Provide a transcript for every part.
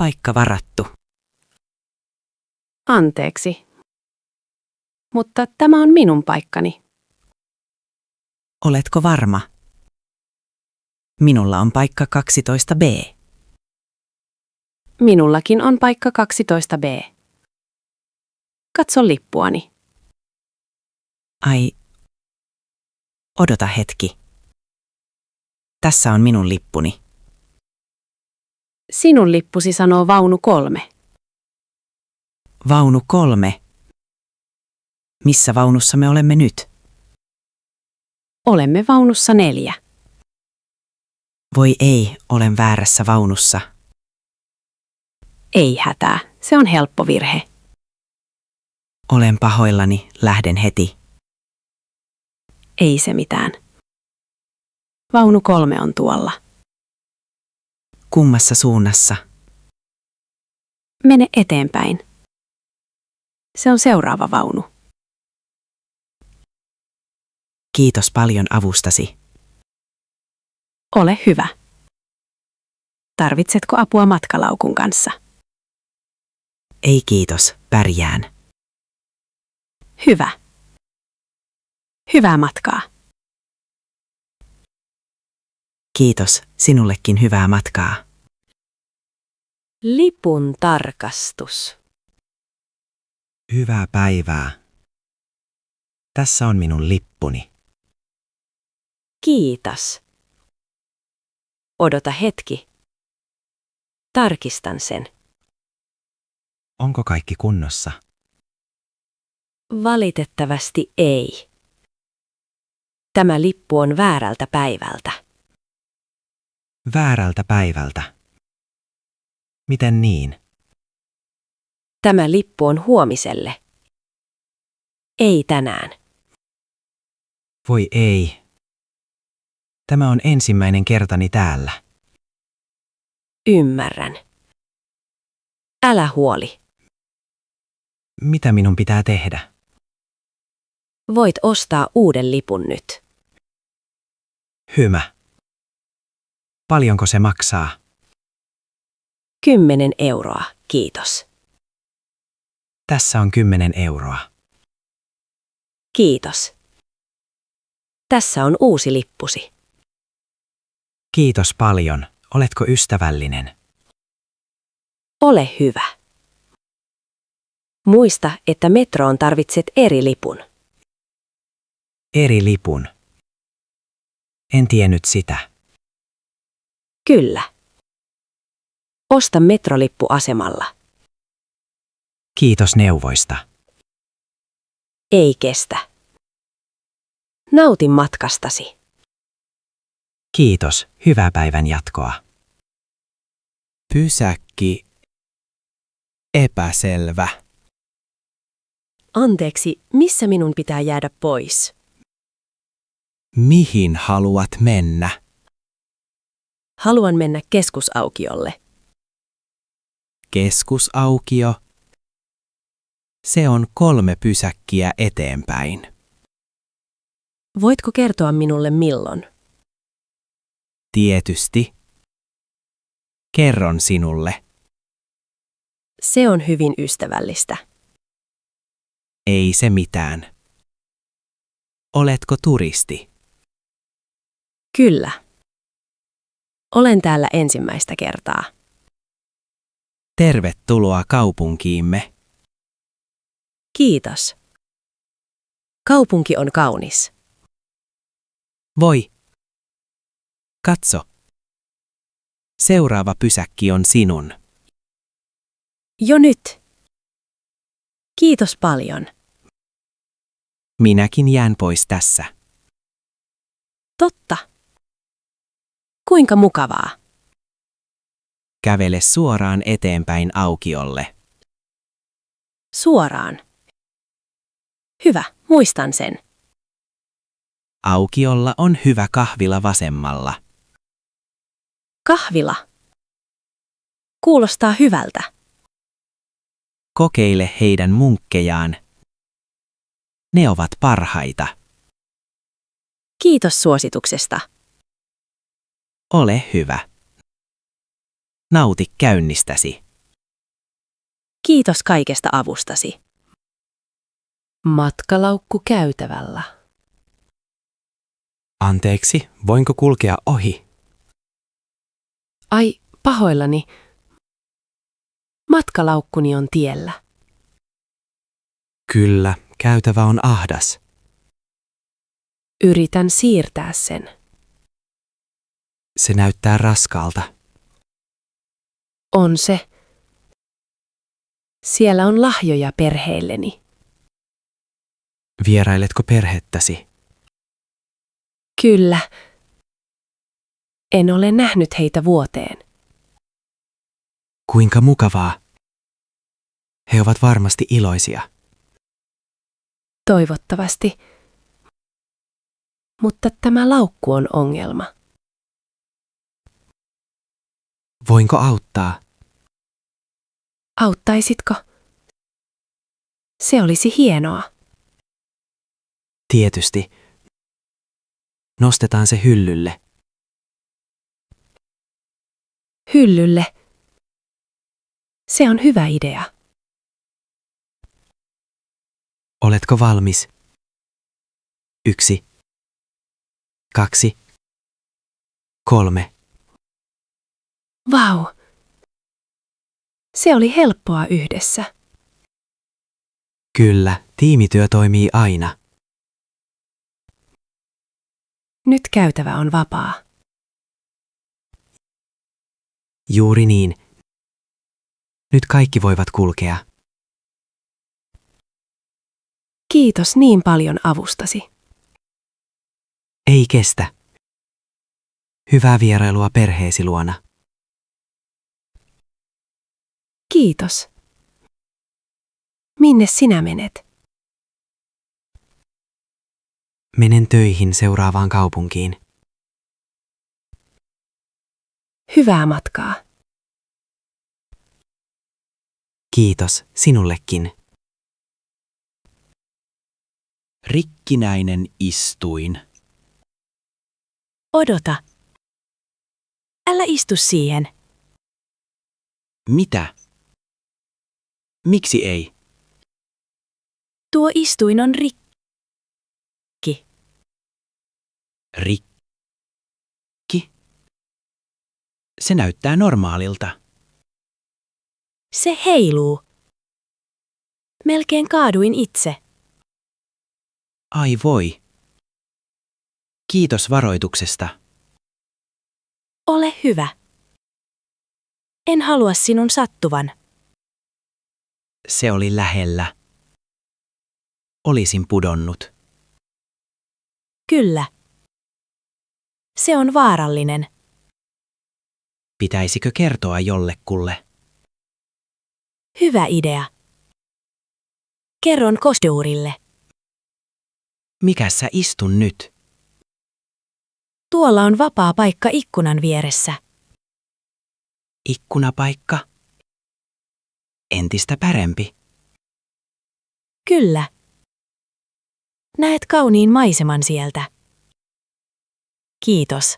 Paikka varattu. Anteeksi. Mutta tämä on minun paikkani. Oletko varma? Minulla on paikka 12B. Minullakin on paikka 12B. Katso lippuani. Ai, odota hetki. Tässä on minun lippuni. Sinun lippusi sanoo vaunu 3. Vaunu 3. Missä vaunussa me olemme nyt? Olemme vaunussa 4. Voi ei, olen väärässä vaunussa. Ei hätää, se on helppo virhe. Olen pahoillani, lähden heti. Ei se mitään. Vaunu 3 on tuolla. Kummassa suunnassa? Mene eteenpäin. Se on seuraava vaunu. Kiitos paljon avustasi. Ole hyvä. Tarvitsetko apua matkalaukun kanssa? Ei kiitos, pärjään. Hyvä. Hyvää matkaa. Kiitos, sinullekin hyvää matkaa. Lipun tarkastus. Hyvää päivää. Tässä on minun lippuni. Kiitos. Odota hetki. Tarkistan sen. Onko kaikki kunnossa? Valitettavasti ei. Tämä lippu on väärältä päivältä. Väärältä päivältä. Miten niin? Tämä lippu on huomiselle. Ei tänään. Voi ei. Tämä on ensimmäinen kertani täällä. Ymmärrän. Älä huoli. Mitä minun pitää tehdä? Voit ostaa uuden lipun nyt. Hyvä. Paljonko se maksaa? 10 euroa, kiitos. Tässä on 10 euroa. Kiitos. Tässä on uusi lippusi. Kiitos paljon. Oletko ystävällinen? Ole hyvä. Muista, että metroon tarvitset eri lipun. Eri lipun. En tiennyt sitä. Kyllä. Osta metrolippu asemalla. Kiitos neuvoista. Ei kestä. Nauti matkastasi. Kiitos. Hyvää päivän jatkoa. Pysäkki. Epäselvä. Anteeksi, missä minun pitää jäädä pois? Mihin haluat mennä? Haluan mennä keskusaukiolle. Keskusaukio. Se on 3 pysäkkiä eteenpäin. Voitko kertoa minulle milloin? Tietysti. Kerron sinulle. Se on hyvin ystävällistä. Ei se mitään. Oletko turisti? Kyllä. Olen täällä ensimmäistä kertaa. Tervetuloa kaupunkiimme. Kiitos. Kaupunki on kaunis. Voi. Katso. Seuraava pysäkki on sinun. Jo nyt. Kiitos paljon. Minäkin jään pois tässä. Totta. Kuinka mukavaa. Kävele suoraan eteenpäin aukiolle. Suoraan. Hyvä, muistan sen. Aukiolla on hyvä kahvila vasemmalla. Kahvila. Kuulostaa hyvältä. Kokeile heidän munkkejaan. Ne ovat parhaita. Kiitos suosituksesta. Ole hyvä. Nauti käynnistäsi. Kiitos kaikesta avustasi. Matkalaukku käytävällä. Anteeksi, voinko kulkea ohi? Ai, pahoillani. Matkalaukkuni on tiellä. Kyllä, käytävä on ahdas. Yritän siirtää sen. Se näyttää raskaalta. On se. Siellä on lahjoja perheelleni. Vierailetko perhettäsi? Kyllä. En ole nähnyt heitä vuoteen. Kuinka mukavaa. He ovat varmasti iloisia. Toivottavasti. Mutta tämä laukku on ongelma. Voinko auttaa? Auttaisitko? Se olisi hienoa. Tietysti. Nostetaan se hyllylle. Hyllylle. Se on hyvä idea. Oletko valmis? 1, 2, 3. Vau! Se oli helppoa yhdessä. Kyllä, tiimityö toimii aina. Nyt käytävä on vapaa. Juuri niin. Nyt kaikki voivat kulkea. Kiitos niin paljon avustasi. Ei kestä. Hyvää vierailua perheesi luona. Kiitos. Minne sinä menet? Menen töihin seuraavaan kaupunkiin. Hyvää matkaa. Kiitos sinullekin. Rikkinäinen istuin. Odota. Älä istu siihen. Mitä? Miksi ei? Tuo istuin on rikki. Rikki? Se näyttää normaalilta. Se heiluu. Melkein kaaduin itse. Ai voi. Kiitos varoituksesta. Ole hyvä. En halua sinun sattuvan. Se oli lähellä. Olisin pudonnut. Kyllä. Se on vaarallinen. Pitäisikö kertoa jollekulle? Hyvä idea. Kerron kostuurille. Mikäs sä istun nyt? Tuolla on vapaa paikka ikkunan vieressä. Ikkunapaikka? Entistä parempi. Kyllä. Näet kauniin maiseman sieltä. Kiitos.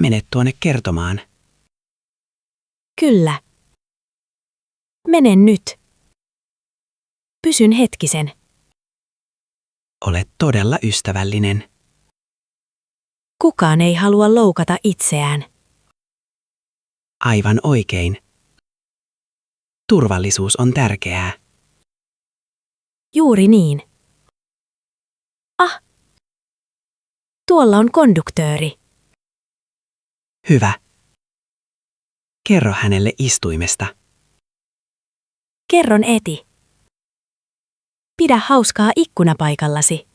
Mene tuonne kertomaan. Kyllä. Menen nyt. Pysyn hetkisen. Olet todella ystävällinen. Kukaan ei halua loukata itseään. Aivan oikein. Turvallisuus on tärkeää. Juuri niin. Ah! Tuolla on konduktööri. Hyvä. Kerro hänelle istuimesta. Kerron eti. Pidä hauskaa ikkunapaikallasi.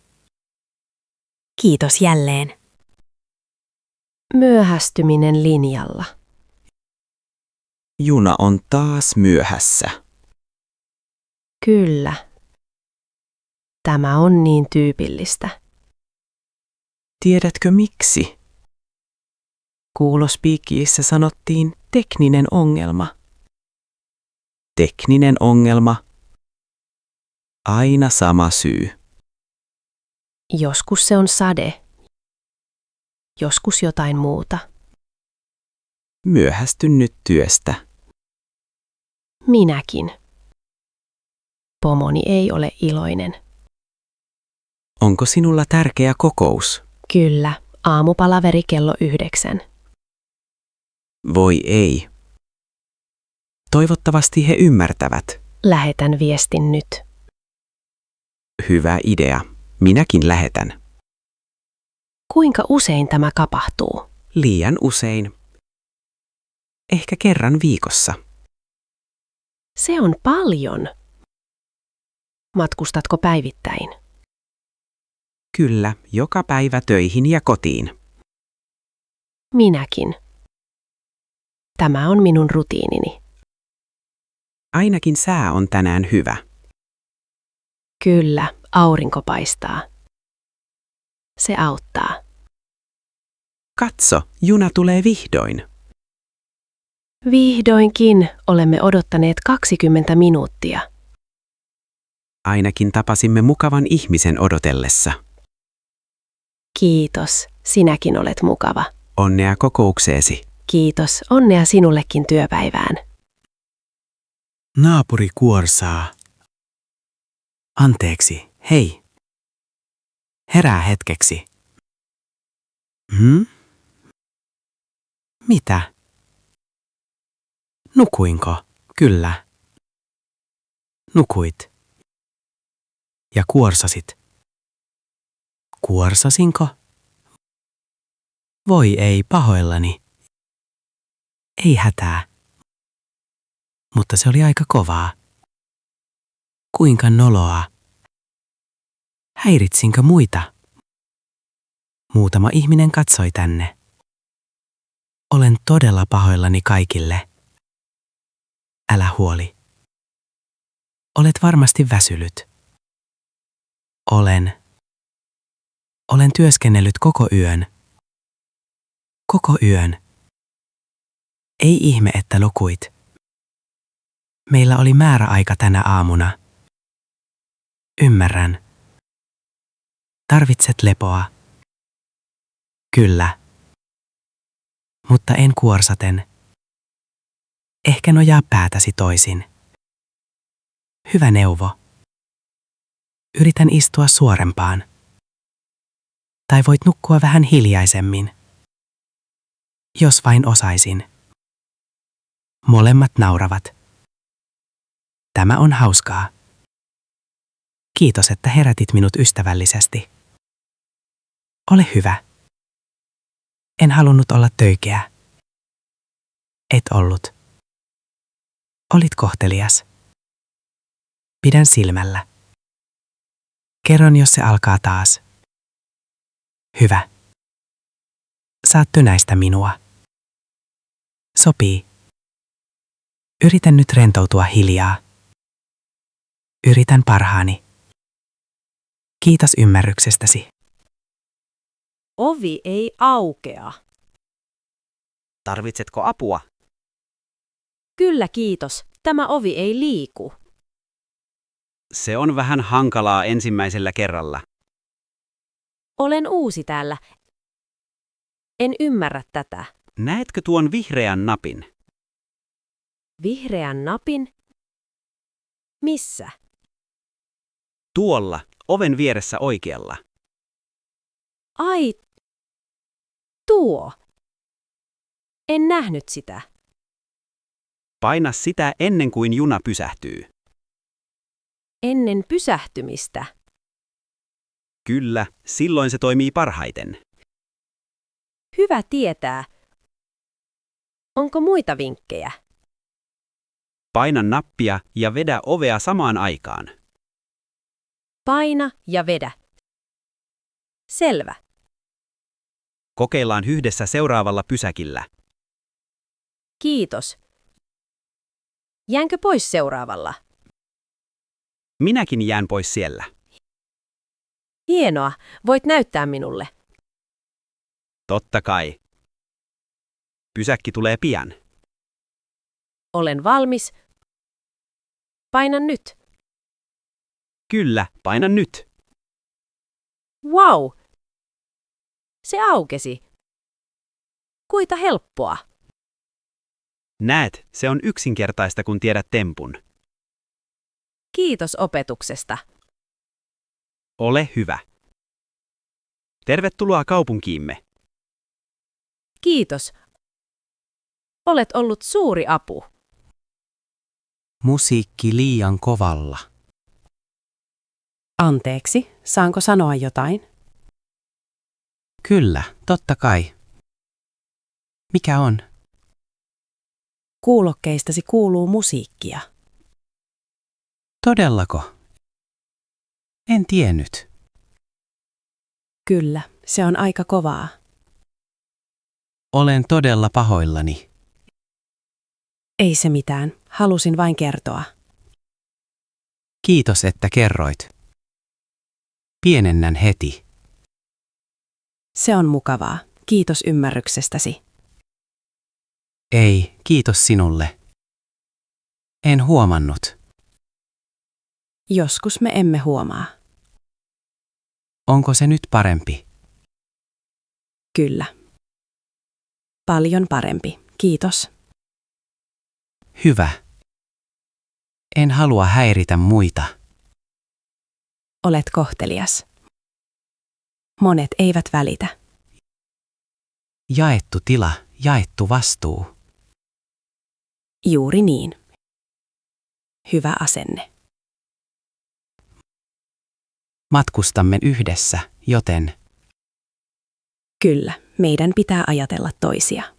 Kiitos jälleen. Myöhästyminen linjalla. Juna on taas myöhässä. Kyllä. Tämä on niin tyypillistä. Tiedätkö miksi? Kuulospiikkiissä sanottiin tekninen ongelma. Tekninen ongelma. Aina sama syy. Joskus se on sade. Joskus jotain muuta. Myöhästy nyt työstä. Minäkin. Pomoni ei ole iloinen. Onko sinulla tärkeä kokous? Kyllä, aamupalaveri kello 9. Voi ei. Toivottavasti he ymmärtävät. Lähetän viestin nyt. Hyvä idea. Minäkin lähetän. Kuinka usein tämä tapahtuu? Liian usein. Ehkä kerran viikossa. Se on paljon. Matkustatko päivittäin? Kyllä, joka päivä töihin ja kotiin. Minäkin. Tämä on minun rutiinini. Ainakin sää on tänään hyvä. Kyllä, aurinko paistaa. Se auttaa. Katso, juna tulee vihdoin. Vihdoinkin olemme odottaneet 20 minuuttia. Ainakin tapasimme mukavan ihmisen odotellessa. Kiitos, sinäkin olet mukava. Onnea kokoukseesi. Kiitos, onnea sinullekin työpäivään. Naapuri kuorsaa. Anteeksi, hei. Herää hetkeksi. Mitä? Nukuinko? Kyllä. Nukuit. Ja kuorsasit. Kuorsasinko? Voi ei, pahoillani. Ei hätää. Mutta se oli aika kovaa. Kuinka noloa? Häiritsinkö muita? Muutama ihminen katsoi tänne. Olen todella pahoillani kaikille. Älä huoli. Olet varmasti väsynyt. Olen työskennellyt koko yön. Koko yön. Ei ihme, että nukuit. Meillä oli määräaika tänä aamuna. Ymmärrän. Tarvitset lepoa. Kyllä. Mutta en kuorsaten. Ehkä nojaa päätäsi toisin. Hyvä neuvo. Yritän istua suorempaan. Tai voit nukkua vähän hiljaisemmin. Jos vain osaisin. Molemmat nauravat. Tämä on hauskaa. Kiitos, että herätit minut ystävällisesti. Ole hyvä. En halunnut olla töykeä. Et ollut. Olit kohtelias. Pidän silmällä. Kerron, jos se alkaa taas. Hyvä. Saat tönäistä minua. Sopii. Yritän nyt rentoutua hiljaa. Yritän parhaani. Kiitos ymmärryksestäsi. Ovi ei aukea. Tarvitsetko apua? Kyllä kiitos, tämä ovi ei liiku. Se on vähän hankalaa ensimmäisellä kerralla. Olen uusi täällä. En ymmärrä tätä. Näetkö tuon vihreän napin? Vihreän napin? Missä? Tuolla, oven vieressä oikealla. Ai, tuo. En nähnyt sitä. Paina sitä ennen kuin juna pysähtyy. Ennen pysähtymistä. Kyllä, silloin se toimii parhaiten. Hyvä tietää. Onko muita vinkkejä? Paina nappia ja vedä ovea samaan aikaan. Paina ja vedä. Selvä. Kokeillaan yhdessä seuraavalla pysäkillä. Kiitos. Jäänkö pois seuraavalla? Minäkin jään pois siellä. Hienoa, voit näyttää minulle. Totta kai. Pysäkki tulee pian. Olen valmis. Paina nyt. Kyllä, paina nyt. Wow! Se aukesi. Kuita helppoa. Näet, se on yksinkertaista, kun tiedät tempun. Kiitos opetuksesta. Ole hyvä. Tervetuloa kaupunkiimme. Kiitos. Olet ollut suuri apu. Musiikki liian kovalla. Anteeksi, saanko sanoa jotain? Kyllä, totta kai. Mikä on? Kuulokkeistasi kuuluu musiikkia. Todellako? En tiennyt. Kyllä, se on aika kovaa. Olen todella pahoillani. Ei se mitään, halusin vain kertoa. Kiitos, että kerroit. Pienennän heti. Se on mukavaa. Kiitos ymmärryksestäsi. Ei, kiitos sinulle. En huomannut. Joskus me emme huomaa. Onko se nyt parempi? Kyllä. Paljon parempi. Kiitos. Hyvä. En halua häiritä muita. Olet kohtelias. Monet eivät välitä. Jaettu tila, jaettu vastuu. Juuri niin. Hyvä asenne. Matkustamme yhdessä, joten Kyllä, meidän pitää ajatella toisia.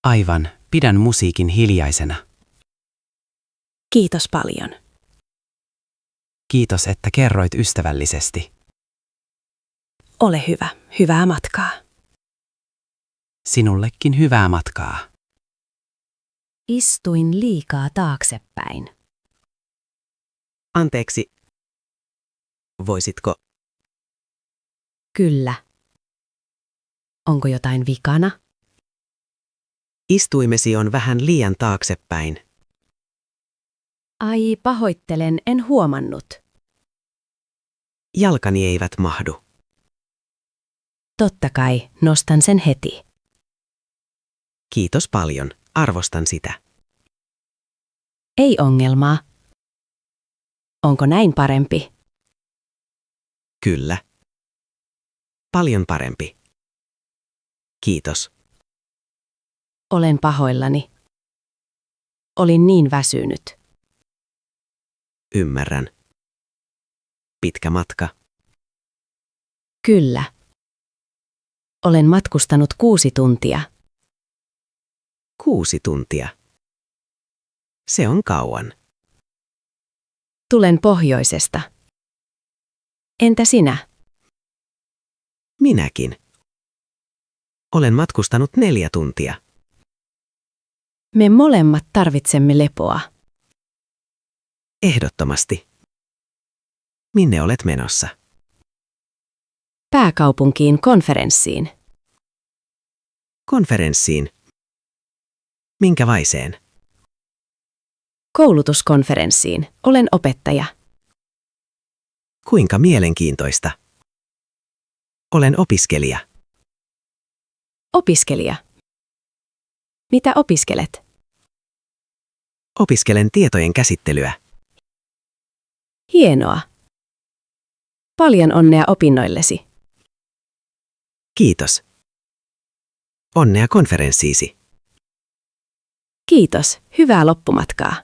aivan, pidän musiikin hiljaisena. Kiitos paljon. Kiitos, että kerroit ystävällisesti. Ole hyvä. Hyvää matkaa. Sinullekin hyvää matkaa. Istuin liikaa taaksepäin. Anteeksi. Voisitko? Kyllä. Onko jotain vikana? Istuimesi on vähän liian taaksepäin. Ai, pahoittelen, en huomannut. Jalkani eivät mahdu. Totta kai, nostan sen heti. Kiitos paljon, arvostan sitä. Ei ongelmaa. Onko näin parempi? Kyllä. Paljon parempi. Kiitos. Olen pahoillani. Olin niin väsynyt. Ymmärrän. Pitkä matka. Kyllä. Olen matkustanut 6 tuntia. 6 tuntia. Se on kauan. Tulen pohjoisesta. Entä sinä? Minäkin. Olen matkustanut 4 tuntia. Me molemmat tarvitsemme lepoa. Ehdottomasti. Minne olet menossa? Pääkaupunkiin konferenssiin. Konferenssiin. Minkälaiseen? Koulutuskonferenssiin. Olen opettaja. Kuinka mielenkiintoista. Olen opiskelija. Opiskelija. Mitä opiskelet? Opiskelen tietojen käsittelyä. Hienoa. Paljon onnea opinnoillesi. Kiitos. Onnea konferenssiisi. Kiitos. Hyvää loppumatkaa.